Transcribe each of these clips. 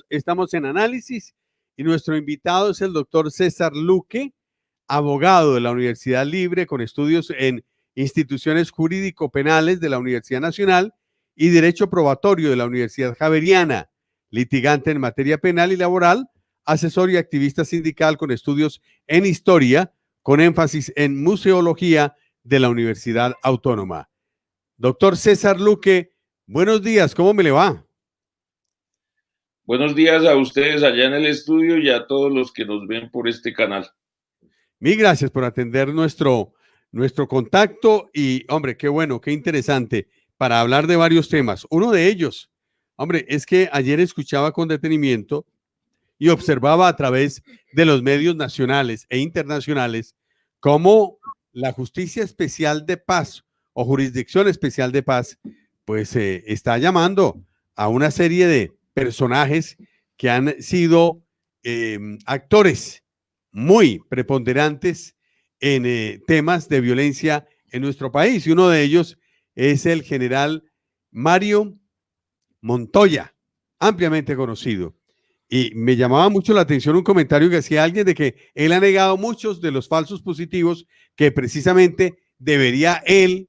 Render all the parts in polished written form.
Estamos en análisis y nuestro invitado es el doctor César Luque, abogado de la Universidad Libre con estudios en instituciones jurídico-penales de la Universidad Nacional y Derecho Probatorio de la Universidad Javeriana, litigante en materia penal y laboral, asesor y activista sindical con estudios en historia, con énfasis en museología de la Universidad Autónoma. Doctor César Luque, buenos días, ¿cómo me le va? Buenos días a ustedes allá en el estudio y a todos los que nos ven por este canal. Mil gracias por atender nuestro contacto y, hombre, qué bueno, qué interesante para hablar de varios temas. Uno de ellos, hombre, es que ayer escuchaba con detenimiento y observaba a través de los medios nacionales e internacionales cómo la Justicia Especial de Paz o Jurisdicción Especial de Paz, pues está llamando a una serie de personajes que han sido actores muy preponderantes en temas de violencia en nuestro país. Y uno de ellos es el general Mario Montoya, ampliamente conocido. Y me llamaba mucho la atención un comentario que hacía alguien de que él ha negado muchos de los falsos positivos que precisamente debería él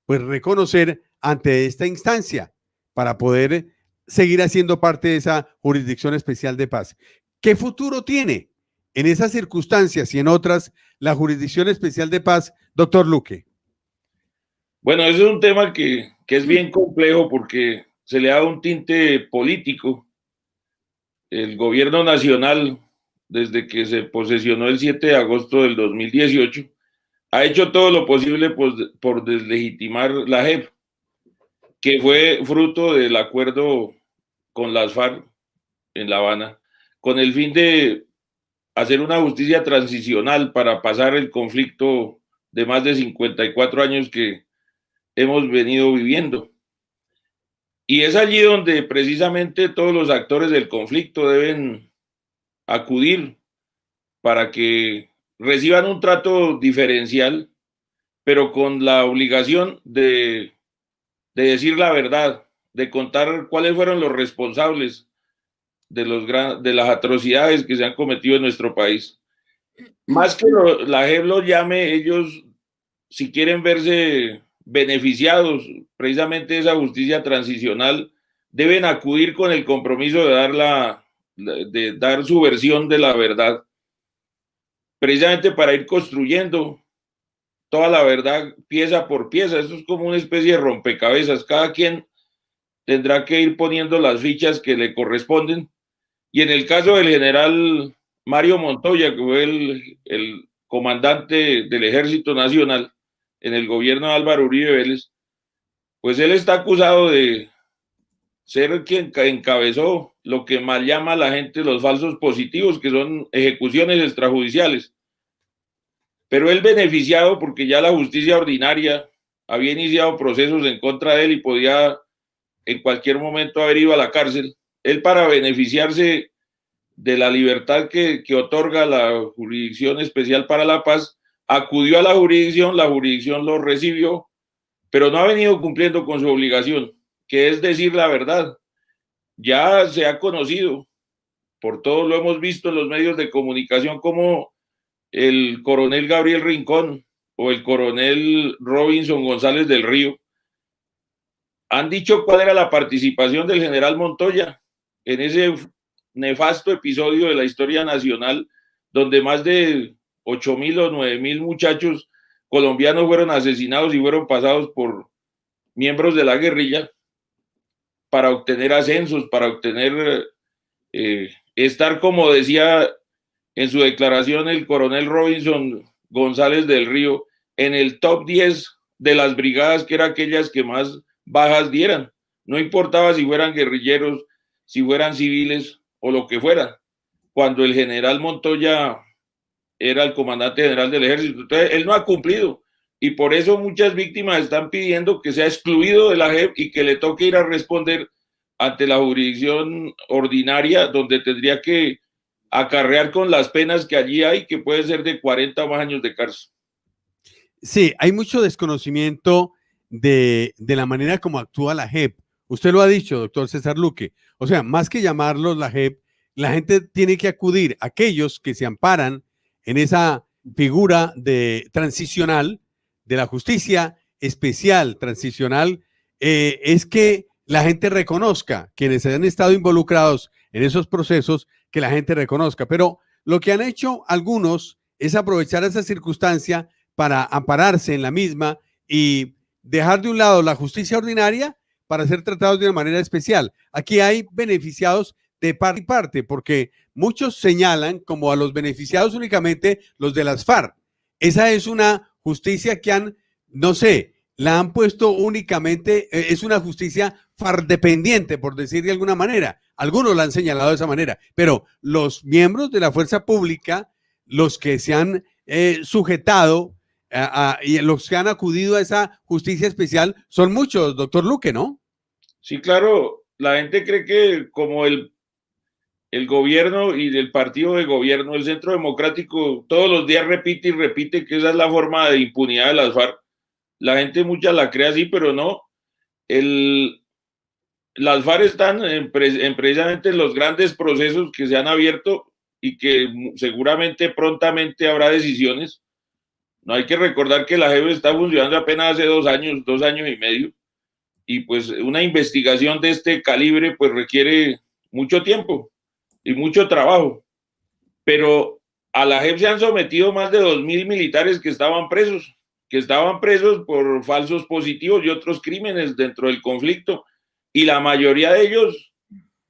pues reconocer ante esta instancia para poder seguir haciendo parte de esa jurisdicción especial de paz. ¿Qué futuro tiene en esas circunstancias y en otras la jurisdicción especial de paz, doctor Luque? Bueno, ese es un tema que es bien complejo porque se le da un tinte político. El gobierno nacional, desde que se posesionó el 7 de agosto del 2018, ha hecho todo lo posible por deslegitimar la JEP, que fue fruto del acuerdo con las FARC en La Habana, con el fin de hacer una justicia transicional para pasar el conflicto de más de 54 años que hemos venido viviendo. Y es allí donde precisamente todos los actores del conflicto deben acudir para que reciban un trato diferencial, pero con la obligación de decir la verdad, de contar cuáles fueron los responsables de las atrocidades que se han cometido en nuestro país. Más que la JEP los llame, ellos, si quieren verse beneficiados precisamente de esa justicia transicional, deben acudir con el compromiso de dar su versión de la verdad, precisamente para ir construyendo toda la verdad pieza por pieza. Esto es como una especie de rompecabezas. Cada quien tendrá que ir poniendo las fichas que le corresponden. Y en el caso del general Mario Montoya, que fue el comandante del Ejército Nacional en el gobierno de Álvaro Uribe Vélez, pues él está acusado de ser quien encabezó lo que mal llama a la gente los falsos positivos, que son ejecuciones extrajudiciales. Pero él beneficiado porque ya la justicia ordinaria había iniciado procesos en contra de él y podía en cualquier momento haber ido a la cárcel. Él, para beneficiarse de la libertad que otorga la Jurisdicción Especial para la Paz, acudió a la jurisdicción lo recibió, pero no ha venido cumpliendo con su obligación, que es decir la verdad. Ya se ha conocido, por todo lo hemos visto en los medios de comunicación, como el coronel Gabriel Rincón o el coronel Robinson González del Río han dicho cuál era la participación del general Montoya en ese nefasto episodio de la historia nacional, donde más de 8.000 o 9.000 muchachos colombianos fueron asesinados y fueron pasados por miembros de la guerrilla para obtener ascensos, para obtener, estar, como decía en su declaración el coronel Robinson González del Río, en el top 10 de las brigadas, que eran aquellas que más bajas dieran. No importaba si fueran guerrilleros, si fueran civiles o lo que fuera, cuando el general Montoya era el comandante general del ejército. Entonces, él no ha cumplido, y por eso muchas víctimas están pidiendo que sea excluido de la JEP y que le toque ir a responder ante la jurisdicción ordinaria, donde tendría que acarrear con las penas que allí hay, que puede ser de 40 o más años de cárcel. Sí, hay mucho desconocimiento de la manera como actúa la JEP Usted lo ha dicho, doctor César Luque. O sea, más que llamarlos la JEP, la gente tiene que acudir, aquellos que se amparan en esa figura de transicional, de la justicia especial transicional, es que la gente reconozca, quienes han estado involucrados en esos procesos, que la gente reconozca. Pero lo que han hecho algunos es aprovechar esa circunstancia para ampararse en la misma y dejar de un lado la justicia ordinaria para ser tratados de una manera especial. Aquí hay beneficiados de parte y parte, porque muchos señalan como a los beneficiados únicamente los de las FARC. Esa es una justicia que han, no sé, la han puesto únicamente, es una justicia FARC dependiente, por decir de alguna manera. Algunos la han señalado de esa manera, pero los miembros de la fuerza pública, los que se han sujetado y los que han acudido a esa justicia especial son muchos, doctor Luque, ¿no? Sí, claro, la gente cree que como el gobierno y el partido de gobierno, el Centro Democrático, todos los días repite y repite que esa es la forma de impunidad de las FARC. La gente mucha la cree así, pero no. Las FARC están precisamente en los grandes procesos que se han abierto y que seguramente prontamente habrá decisiones. No hay que recordar que la JEP está funcionando apenas hace 2 años, 2 años y medio, y pues una investigación de este calibre pues requiere mucho tiempo y mucho trabajo. Pero a la JEP se han sometido más de 2.000 militares que estaban presos por falsos positivos y otros crímenes dentro del conflicto, y la mayoría de ellos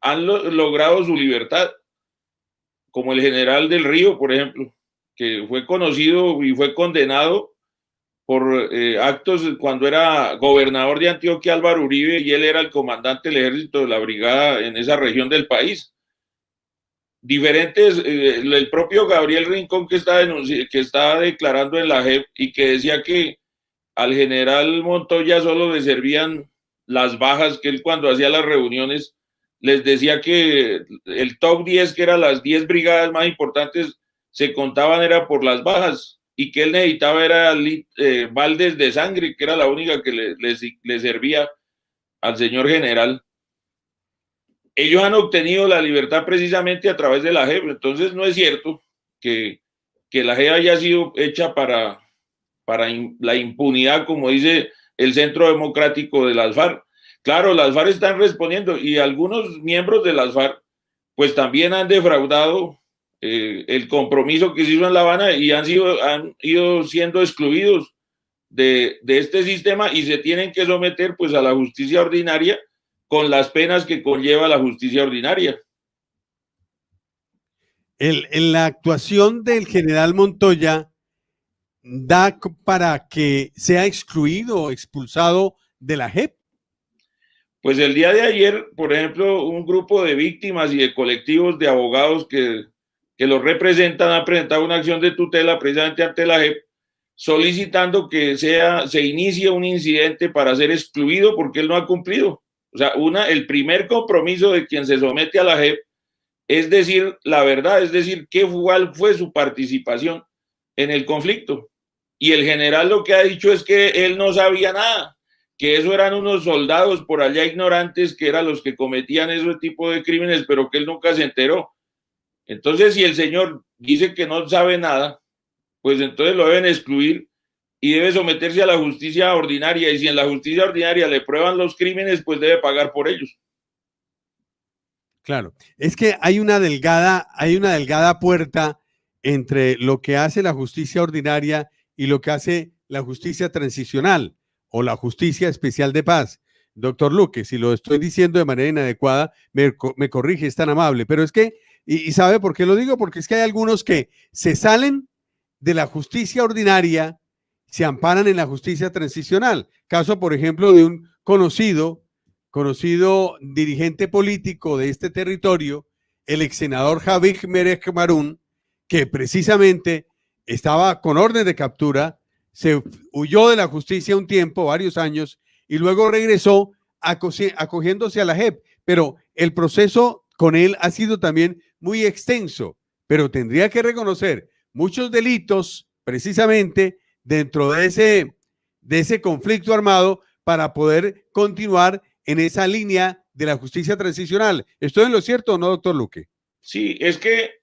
han logrado su libertad, como el general del Río, por ejemplo, que fue conocido y fue condenado por actos cuando era gobernador de Antioquia, Álvaro Uribe, y él era el comandante del ejército de la brigada en esa región del país. Diferentes, el propio Gabriel Rincón que está declarando en la JEP y que decía que al general Montoya solo le servían las bajas, que él cuando hacía las reuniones les decía que el top 10, que eran las 10 brigadas más importantes, se contaban era por las bajas, y que él necesitaba era baldes de sangre, que era la única que le servía al señor general. Ellos han obtenido la libertad precisamente a través de la JEP, entonces no es cierto que la JEP haya sido hecha para la impunidad, como dice el Centro Democrático de las FARC. Claro, las FARC están respondiendo, y algunos miembros de las FARC pues también han defraudado el compromiso que se hizo en La Habana, y han ido siendo excluidos de este sistema, y se tienen que someter pues a la justicia ordinaria con las penas que conlleva la justicia ordinaria. La actuación del general Montoya da para que sea excluido o expulsado de la JEP. Pues el día de ayer, por ejemplo, un grupo de víctimas y de colectivos de abogados que los representan han presentado una acción de tutela precisamente ante la JEP, solicitando que se inicie un incidente para ser excluido porque él no ha cumplido. O sea, el primer compromiso de quien se somete a la JEP es decir la verdad, es decir, cuál fue su participación en el conflicto. Y el general lo que ha dicho es que él no sabía nada, que eso eran unos soldados por allá ignorantes, que eran los que cometían ese tipo de crímenes, pero que él nunca se enteró. Entonces, si el señor dice que no sabe nada, pues entonces lo deben excluir y debe someterse a la justicia ordinaria, y si en la justicia ordinaria le prueban los crímenes, pues debe pagar por ellos. Claro, es que hay una delgada puerta entre lo que hace la justicia ordinaria y lo que hace la justicia transicional o la justicia especial de paz. Doctor Luque, si lo estoy diciendo de manera inadecuada, me corrige, es tan amable, pero es que, y ¿sabe por qué lo digo? Porque es que hay algunos que se salen de la justicia ordinaria, se amparan en la justicia transicional. Caso, por ejemplo, de un conocido dirigente político de este territorio, el ex senador Javik Merek Marún, que precisamente estaba con orden de captura, se huyó de la justicia un tiempo, varios años, y luego regresó acogiéndose a la JEP. Pero el proceso con él ha sido también muy extenso, pero tendría que reconocer muchos delitos precisamente dentro de ese conflicto armado para poder continuar en esa línea de la justicia transicional. ¿Estoy en lo cierto o no, doctor Luque? Sí, es que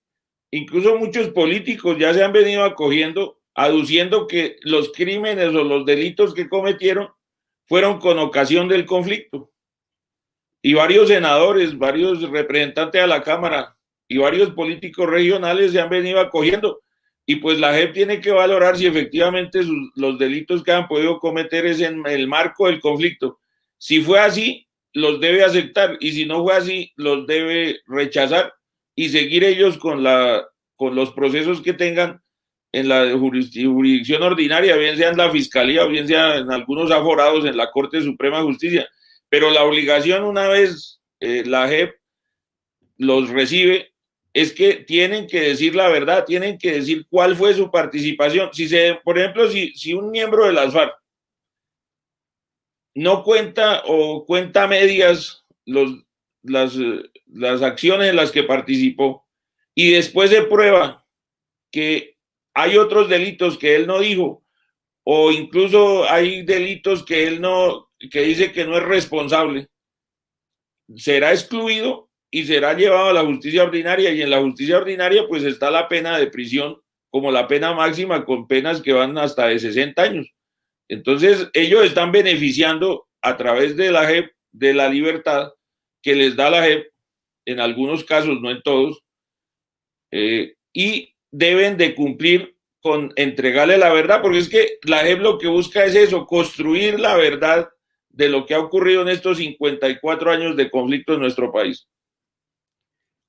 incluso muchos políticos ya se han venido acogiendo, aduciendo que los crímenes o los delitos que cometieron fueron con ocasión del conflicto. Y varios senadores, varios representantes a la Cámara y varios políticos regionales se han venido acogiendo. Y pues la JEP tiene que valorar si efectivamente los delitos que han podido cometer es en el marco del conflicto. Si fue así, los debe aceptar, y si no fue así, los debe rechazar y seguir ellos con los procesos que tengan en la jurisdicción ordinaria, bien sea en la Fiscalía o bien sea en algunos aforados en la Corte Suprema de Justicia. Pero la obligación, una vez la JEP los recibe, es que tienen que decir la verdad, tienen que decir cuál fue su participación. Por ejemplo, si un miembro de las FARC no cuenta o cuenta medias las acciones en las que participó y después se prueba que hay otros delitos que él no dijo, o incluso hay delitos que él no, que dice que no es responsable, será excluido y será llevado a la justicia ordinaria, y en la justicia ordinaria pues está la pena de prisión como la pena máxima, con penas que van hasta de 60 años. Entonces ellos están beneficiando a través de la JEP de la libertad que les da la JEP, en algunos casos, no en todos, y deben de cumplir con entregarle la verdad, porque es que la JEP lo que busca es eso, construir la verdad de lo que ha ocurrido en estos 54 años de conflicto en nuestro país.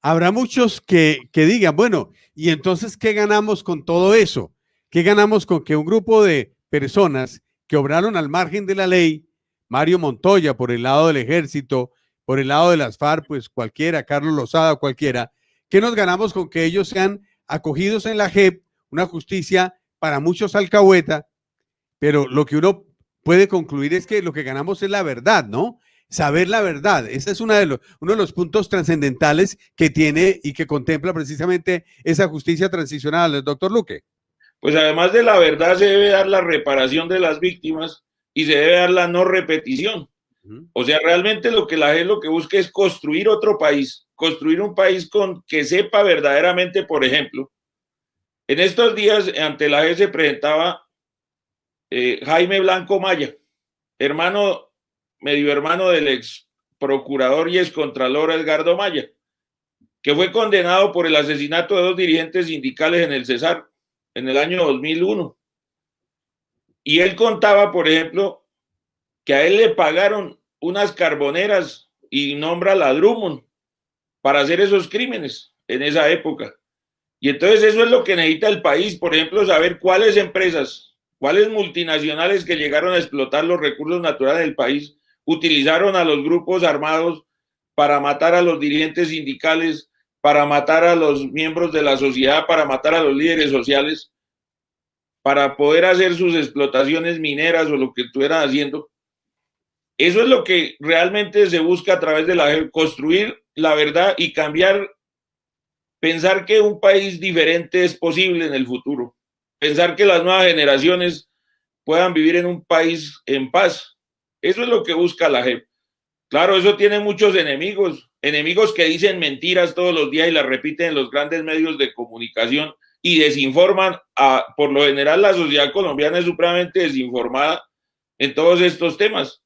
Habrá muchos que digan, bueno, ¿y entonces qué ganamos con todo eso? ¿Qué ganamos con que un grupo de personas que obraron al margen de la ley, Mario Montoya por el lado del ejército, por el lado de las FARC, pues cualquiera, Carlos Lozada, cualquiera, ¿qué nos ganamos con que ellos sean acogidos en la JEP, una justicia para muchos alcahueta? Pero lo que uno puede concluir es que lo que ganamos es la verdad, ¿no? Saber la verdad. Ese es uno de los puntos trascendentales que tiene y que contempla precisamente esa justicia transicional, doctor Luque. Pues además de la verdad se debe dar la reparación de las víctimas y se debe dar la no repetición. O sea, realmente lo que la JEP lo que busca es construir otro país, construir un país que sepa verdaderamente, por ejemplo, en estos días ante la JEP se presentaba Jaime Blanco Maya, medio hermano del ex procurador y ex contralor Edgardo Maya, que fue condenado por el asesinato de 2 dirigentes sindicales en el Cesar en el año 2001. Y él contaba, por ejemplo, que a él le pagaron unas carboneras y nombra la Drummond para hacer esos crímenes en esa época. Y entonces eso es lo que necesita el país, por ejemplo, saber cuáles empresas, cuáles multinacionales que llegaron a explotar los recursos naturales del país utilizaron a los grupos armados para matar a los dirigentes sindicales, para matar a los miembros de la sociedad, para matar a los líderes sociales, para poder hacer sus explotaciones mineras o lo que estuvieran haciendo. Eso es lo que realmente se busca a través de la JEP, construir la verdad y cambiar, pensar que un país diferente es posible en el futuro, pensar que las nuevas generaciones puedan vivir en un país en paz. Eso es lo que busca la JEP. Claro, eso tiene muchos enemigos, enemigos que dicen mentiras todos los días y las repiten en los grandes medios de comunicación y desinforman. Por lo general, la sociedad colombiana es supremamente desinformada en todos estos temas.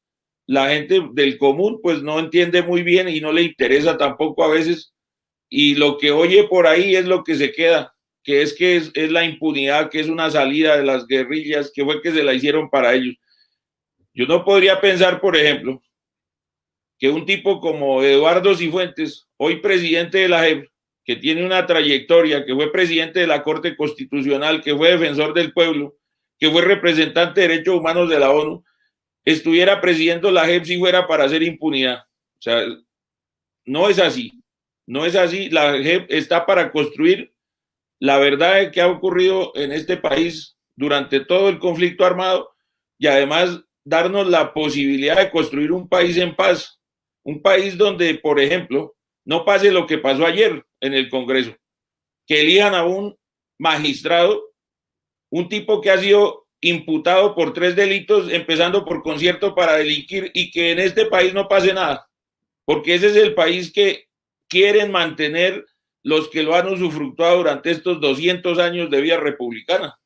La gente del común pues no entiende muy bien y no le interesa tampoco a veces, y lo que oye por ahí es lo que se queda, que es la impunidad, que es una salida de las guerrillas, que fue que se la hicieron para ellos. Yo no podría pensar, por ejemplo, que un tipo como Eduardo Cifuentes, hoy presidente de la JEP, que tiene una trayectoria, que fue presidente de la Corte Constitucional, que fue defensor del pueblo, que fue representante de derechos humanos de la ONU, estuviera presidiendo la JEP si fuera para hacer impunidad. O sea, no es así. No es así. La JEP está para construir la verdad de que ha ocurrido en este país durante todo el conflicto armado y además darnos la posibilidad de construir un país en paz. Un país donde, por ejemplo, no pase lo que pasó ayer en el Congreso, que elijan a un magistrado, un tipo que ha sido imputado por 3 delitos, empezando por concierto para delinquir, y que en este país no pase nada, porque ese es el país que quieren mantener los que lo han usufructuado durante estos 200 años de vida republicana.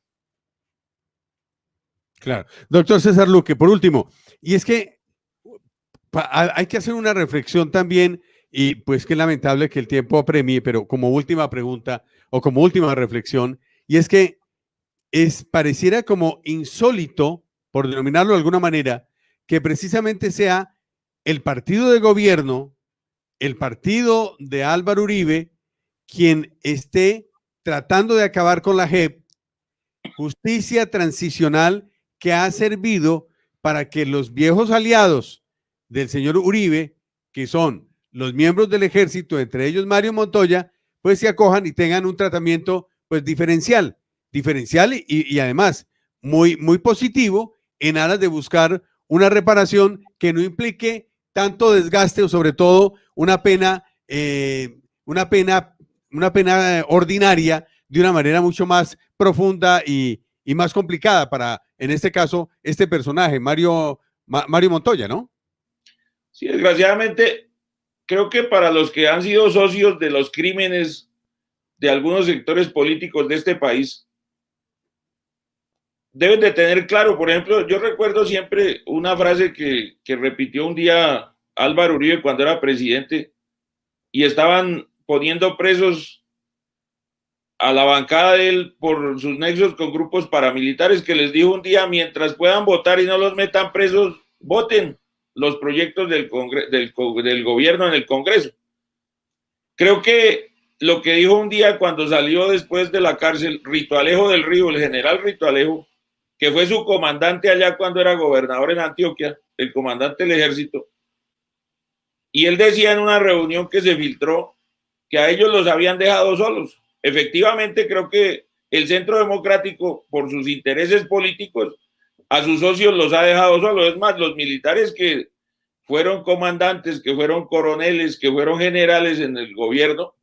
Claro. Doctor César Luque, por último, y es que hay que hacer una reflexión también, y pues que lamentable que el tiempo apremie, pero como última pregunta o como última reflexión, y es que pareciera como insólito, por denominarlo de alguna manera, que precisamente sea el partido de gobierno, el partido de Álvaro Uribe, quien esté tratando de acabar con la JEP, justicia transicional que ha servido para que los viejos aliados del señor Uribe, que son los miembros del ejército, entre ellos Mario Montoya, pues se acojan y tengan un tratamiento pues diferencial y además muy positivo en aras de buscar una reparación que no implique tanto desgaste o sobre todo una pena ordinaria de una manera mucho más profunda y más complicada para, en este caso, este personaje, Mario Montoya, ¿no? Sí, desgraciadamente, creo que para los que han sido socios de los crímenes de algunos sectores políticos de este país, deben de tener claro, por ejemplo, yo recuerdo siempre una frase que repitió un día Álvaro Uribe cuando era presidente, y estaban poniendo presos a la bancada de él por sus nexos con grupos paramilitares, que les dijo un día: mientras puedan votar y no los metan presos, voten los proyectos del gobierno en el Congreso. Creo que lo que dijo un día cuando salió después de la cárcel Rito Alejo del Río, el general Rito Alejo, que fue su comandante allá cuando era gobernador en Antioquia, el comandante del ejército, y él decía en una reunión que se filtró que a ellos los habían dejado solos. Efectivamente, creo que el Centro Democrático, por sus intereses políticos, a sus socios los ha dejado solos. Es más, los militares que fueron comandantes, que fueron coroneles, que fueron generales en el gobierno,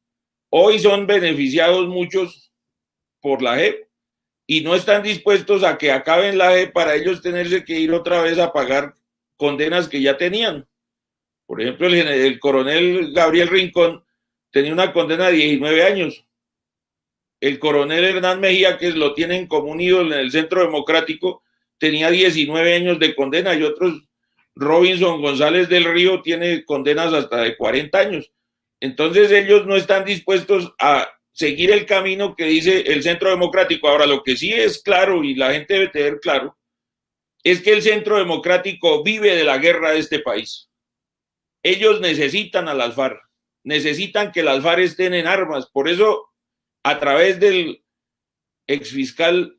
hoy son beneficiados muchos por la JEP y no están dispuestos a que acaben la JEP para ellos tenerse que ir otra vez a pagar condenas que ya tenían. Por ejemplo, el coronel Gabriel Rincón tenía una condena de 19 años. El coronel Hernán Mejía, que lo tienen como un ídolo en el Centro Democrático, tenía 19 años de condena, y otros, Robinson González del Río, tiene condenas hasta de 40 años. Entonces ellos no están dispuestos a seguir el camino que dice el Centro Democrático. Ahora, lo que sí es claro, y la gente debe tener claro, es que el Centro Democrático vive de la guerra de este país. Ellos necesitan a las FARC, necesitan que las FARC estén en armas. Por eso, a través del exfiscal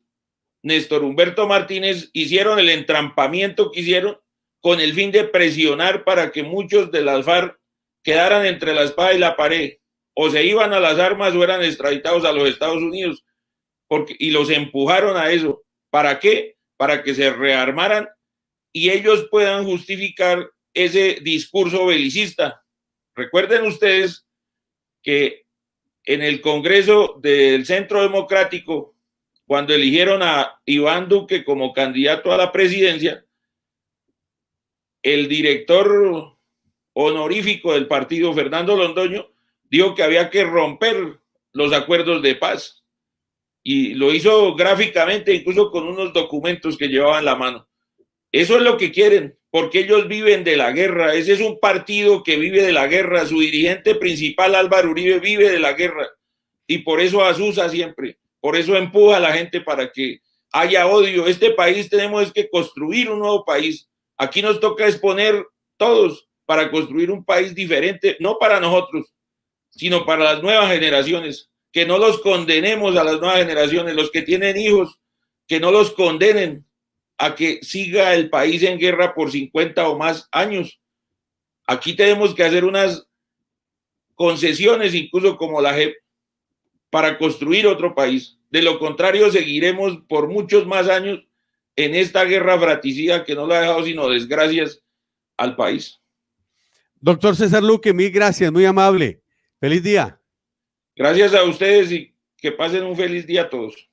Néstor Humberto Martínez, hicieron el entrampamiento que hicieron con el fin de presionar para que muchos de las FARC quedaran entre la espada y la pared, o se iban a las armas o eran extraditados a los Estados Unidos, y los empujaron a eso. ¿Para qué? Para que se rearmaran y ellos puedan justificar ese discurso belicista. Recuerden ustedes que en el Congreso del Centro Democrático, cuando eligieron a Iván Duque como candidato a la presidencia, el director honorífico del partido, Fernando Londoño, dijo que había que romper los acuerdos de paz, y lo hizo gráficamente, incluso con unos documentos que llevaban en la mano. Eso es lo que quieren, porque ellos viven de la guerra. Ese es un partido que vive de la guerra. Su dirigente principal, Álvaro Uribe, vive de la guerra, y por eso asusa siempre, por eso empuja a la gente para que haya odio. Este país tenemos que construir un nuevo país. Aquí nos toca exponer todos para construir un país diferente, no para nosotros, sino para las nuevas generaciones. Que no los condenemos a las nuevas generaciones, los que tienen hijos, que no los condenen a que siga el país en guerra por 50 o más años. Aquí tenemos que hacer unas concesiones, incluso como la JEP, para construir otro país. De lo contrario, seguiremos por muchos más años en esta guerra fratricida que no le ha dejado sino desgracias al país. Doctor César Luque, mil gracias, muy amable. Feliz día. Gracias a ustedes y que pasen un feliz día a todos.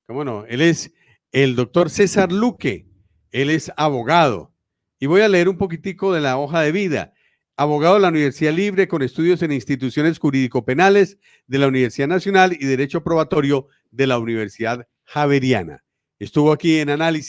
Cómo no, él es el doctor César Luque. Él es abogado. Y voy a leer un poquitico de la hoja de vida. Abogado de la Universidad Libre con estudios en instituciones jurídico-penales de la Universidad Nacional y Derecho Probatorio de la Universidad Javeriana. Estuvo aquí en Análisis.